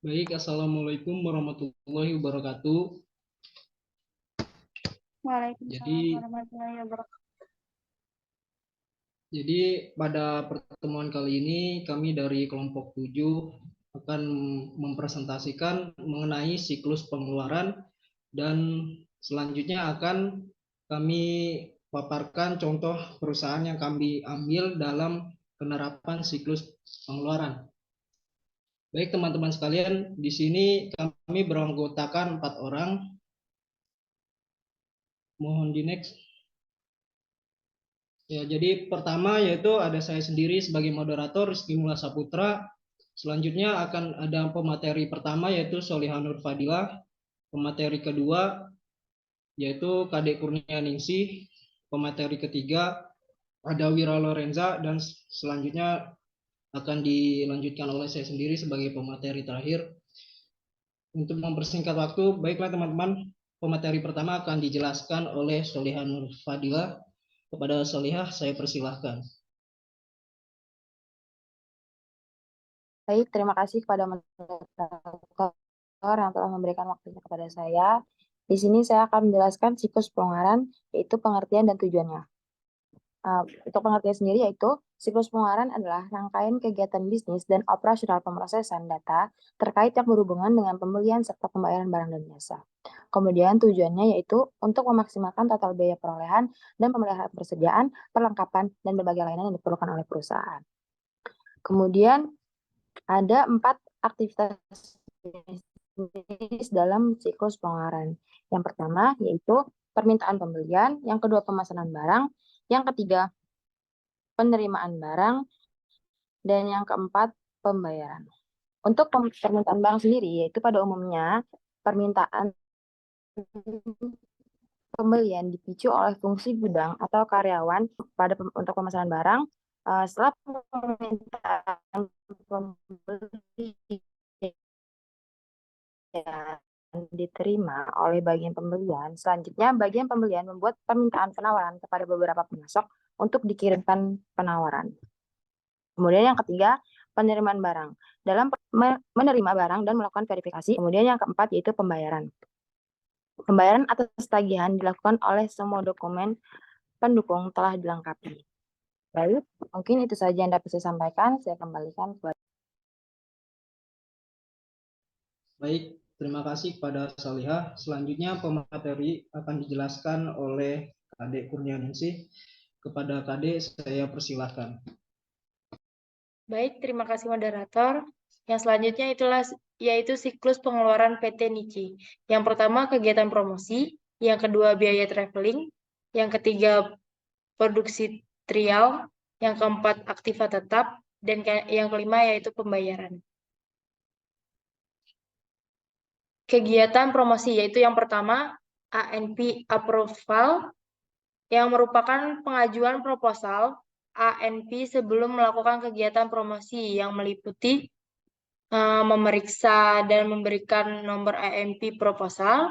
Baik, Assalamualaikum warahmatullahi wabarakatuh. Waalaikumsalam Jadi, warahmatullahi wabarakatuh. pada pertemuan kali ini kami dari kelompok 7 akan mempresentasikan mengenai siklus pengeluaran dan selanjutnya akan kami paparkan contoh perusahaan yang kami ambil dalam penerapan siklus pengeluaran. Baik teman-teman sekalian, di sini kami beranggotakan 4 orang. Mohon di next. Ya, jadi pertama yaitu ada saya sendiri sebagai moderator Rizky Mula Saputra. Selanjutnya akan ada pemateri pertama yaitu Solihah Nur Fadilah. Pemateri kedua yaitu Kadek Kurnia Ningsih. Pemateri ketiga ada Wira Lorenza dan selanjutnya akan dilanjutkan oleh saya sendiri sebagai pemateri terakhir. Untuk mempersingkat waktu, baiklah teman-teman, pemateri pertama akan dijelaskan oleh Solihah Nur Fadilah. Kepada Solihah saya persilahkan. Baik, terima kasih kepada moderator yang telah memberikan waktunya kepada saya. Di sini saya akan menjelaskan siklus pengeluaran, yaitu pengertian dan tujuannya. Untuk pengertian sendiri yaitu, siklus pengeluaran adalah rangkaian kegiatan bisnis dan operasional pemrosesan data terkait yang berhubungan dengan pembelian serta pembayaran barang dan jasa. Kemudian tujuannya yaitu untuk memaksimalkan total biaya perolehan dan pemeliharaan persediaan, perlengkapan, dan berbagai layanan yang diperlukan oleh perusahaan. Kemudian ada 4 aktivitas bisnis dalam siklus pengeluaran. Yang pertama yaitu permintaan pembelian, yang kedua pemesanan barang, yang ketiga penerimaan barang, dan yang keempat pembayaran. Untuk permintaan barang sendiri yaitu pada umumnya permintaan pembelian dipicu oleh fungsi gudang atau karyawan untuk pemesanan barang. Setelah permintaan pembeli diterima oleh bagian pembelian, selanjutnya bagian pembelian membuat permintaan penawaran kepada beberapa pemasok untuk dikirimkan penawaran. Kemudian yang ketiga, penerimaan barang. Dalam menerima barang dan melakukan verifikasi. Kemudian yang keempat yaitu pembayaran. Pembayaran atas tagihan dilakukan oleh semua dokumen pendukung telah dilengkapi. Baik, mungkin itu saja yang dapat saya sampaikan. Saya kembalikan kepada. Baik, terima kasih kepada Solihah. Selanjutnya pemateri akan dijelaskan oleh Kadek Kurnianingsih. Kepada Kadek saya persilahkan. Baik, terima kasih moderator. Yang selanjutnya yaitu siklus pengeluaran PT Nichi. Yang pertama kegiatan promosi, yang kedua biaya traveling, yang ketiga produksi trial, yang keempat aktiva tetap, dan yang kelima yaitu pembayaran. Kegiatan promosi yaitu yang pertama ANP approval, yang merupakan pengajuan proposal ANP sebelum melakukan kegiatan promosi yang meliputi memeriksa dan memberikan nomor ANP proposal.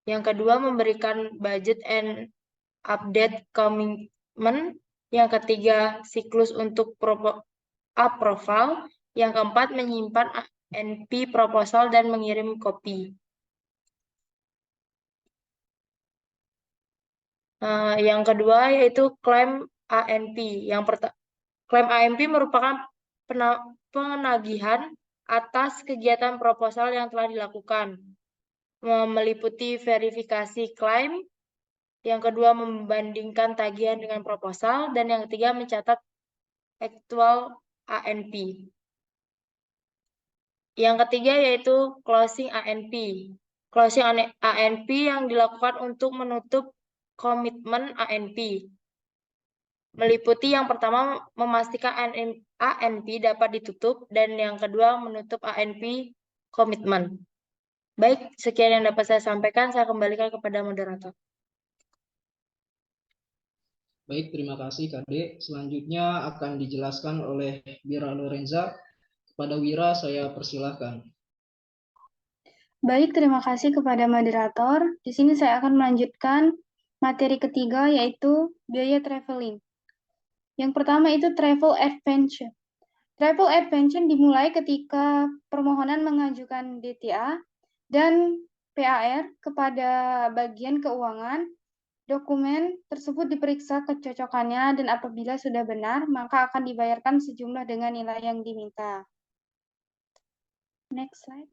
Yang kedua, memberikan budget and update commitment. Yang ketiga, siklus untuk approval. Yang keempat, menyimpan ANP proposal dan mengirim kopi. Yang kedua yaitu klaim ANP. Klaim ANP merupakan penagihan atas kegiatan proposal yang telah dilakukan, meliputi verifikasi klaim, yang kedua membandingkan tagihan dengan proposal, dan yang ketiga mencatat aktual ANP. Yang ketiga yaitu closing ANP. Closing ANP yang dilakukan untuk menutup komitmen ANP. Meliputi yang pertama memastikan ANP dapat ditutup dan yang kedua menutup ANP komitmen. Baik, sekian yang dapat saya sampaikan. Saya kembalikan kepada moderator. Baik, terima kasih Kadek. Selanjutnya akan dijelaskan oleh Wira Lorenza. Kepada Wira saya persilahkan. Baik, terima kasih kepada moderator. Di sini saya akan melanjutkan materi ketiga yaitu biaya traveling. Yang pertama itu travel adventure. Travel adventure dimulai ketika permohonan mengajukan DTA dan PAR kepada bagian keuangan. Dokumen tersebut diperiksa kecocokannya dan apabila sudah benar, maka akan dibayarkan sejumlah dengan nilai yang diminta. Next slide.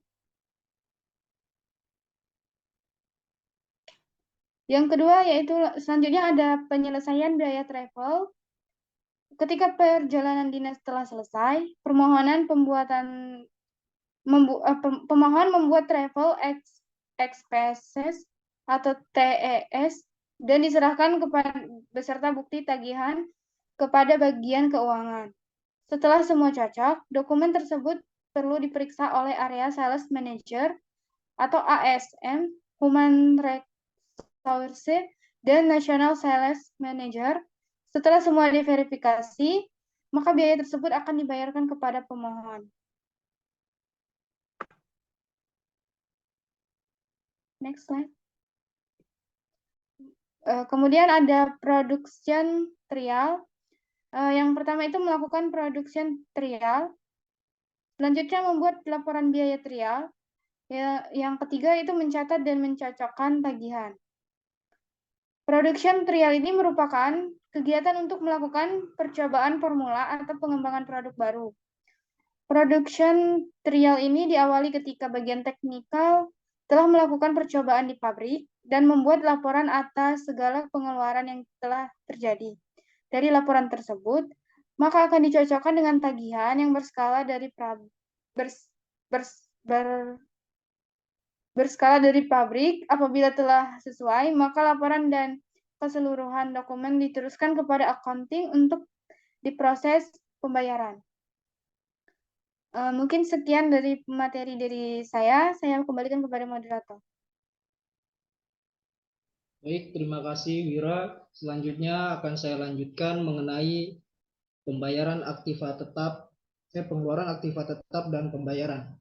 Yang kedua yaitu selanjutnya ada penyelesaian biaya travel. Ketika perjalanan dinas telah selesai, pemohon membuat travel expenses atau TES dan diserahkan kepada beserta bukti tagihan kepada bagian keuangan. Setelah semua cocok, dokumen tersebut perlu diperiksa oleh Area Sales Manager atau ASM, Human Resources, dan National Sales Manager. Setelah semua diverifikasi, maka biaya tersebut akan dibayarkan kepada pemohon. Next slide. Kemudian ada production trial. Yang pertama itu melakukan production trial. Selanjutnya membuat laporan biaya trial. Yang ketiga itu mencatat dan mencocokkan tagihan. Production trial ini merupakan kegiatan untuk melakukan percobaan formula atau pengembangan produk baru. Production trial ini diawali ketika bagian teknikal telah melakukan percobaan di pabrik dan membuat laporan atas segala pengeluaran yang telah terjadi. Dari laporan tersebut, maka akan dicocokkan dengan tagihan yang berskala dari pabrik. Apabila telah sesuai, maka laporan dan keseluruhan dokumen diteruskan kepada accounting untuk diproses pembayaran. Mungkin sekian dari materi dari saya kembalikan kepada moderator. Baik, terima kasih Wira. Selanjutnya akan saya lanjutkan mengenai pembayaran aktiva tetap, pengeluaran aktiva tetap dan pembayaran.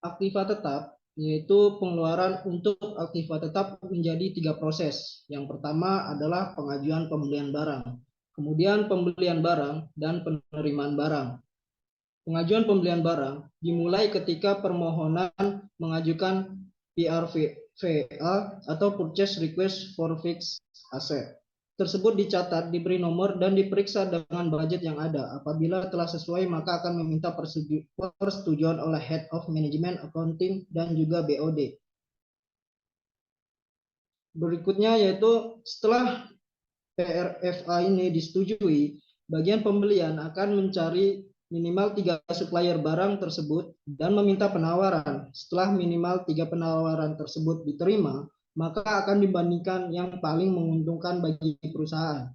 Aktiva tetap yaitu pengeluaran untuk aktiva tetap menjadi 3 proses. Yang pertama adalah pengajuan pembelian barang, kemudian pembelian barang dan penerimaan barang. Pengajuan pembelian barang dimulai ketika permohonan mengajukan PRVA atau Purchase Request for Fixed Asset. Tersebut dicatat, diberi nomor, dan diperiksa dengan budget yang ada. Apabila telah sesuai, maka akan meminta persetujuan oleh Head of Management Accounting dan juga BOD. Berikutnya yaitu setelah PRFA ini disetujui, bagian pembelian akan mencari minimal 3 supplier barang tersebut dan meminta penawaran. Setelah minimal 3 penawaran tersebut diterima, maka akan dibandingkan yang paling menguntungkan bagi perusahaan.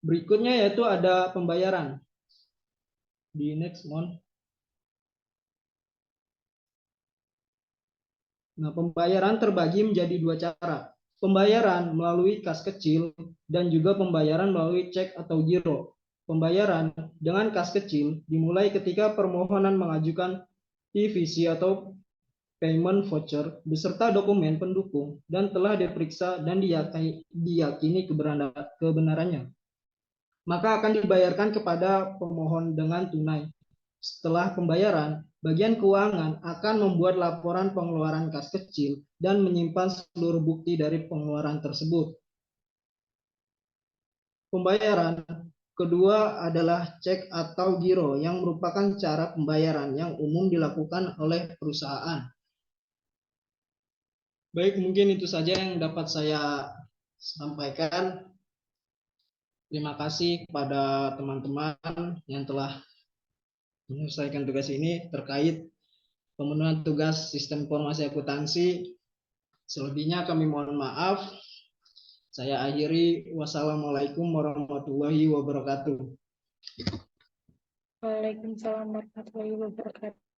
Berikutnya yaitu ada pembayaran. Di next month. Nah, pembayaran terbagi menjadi 2 cara. Pembayaran melalui kas kecil dan juga pembayaran melalui cek atau giro. Pembayaran dengan kas kecil dimulai ketika permohonan mengajukan PVC atau payment voucher beserta dokumen pendukung dan telah diperiksa dan diyakini kebenarannya. Maka akan dibayarkan kepada pemohon dengan tunai. Setelah pembayaran, bagian keuangan akan membuat laporan pengeluaran kas kecil dan menyimpan seluruh bukti dari pengeluaran tersebut. Pembayaran kedua adalah cek atau giro yang merupakan cara pembayaran yang umum dilakukan oleh perusahaan. Baik, mungkin itu saja yang dapat saya sampaikan. Terima kasih kepada teman-teman yang telah menyelesaikan tugas ini terkait pemenuhan tugas sistem informasi akuntansi. Selebihnya kami mohon maaf. Saya akhiri. Wassalamualaikum warahmatullahi wabarakatuh. Waalaikumsalam warahmatullahi wabarakatuh.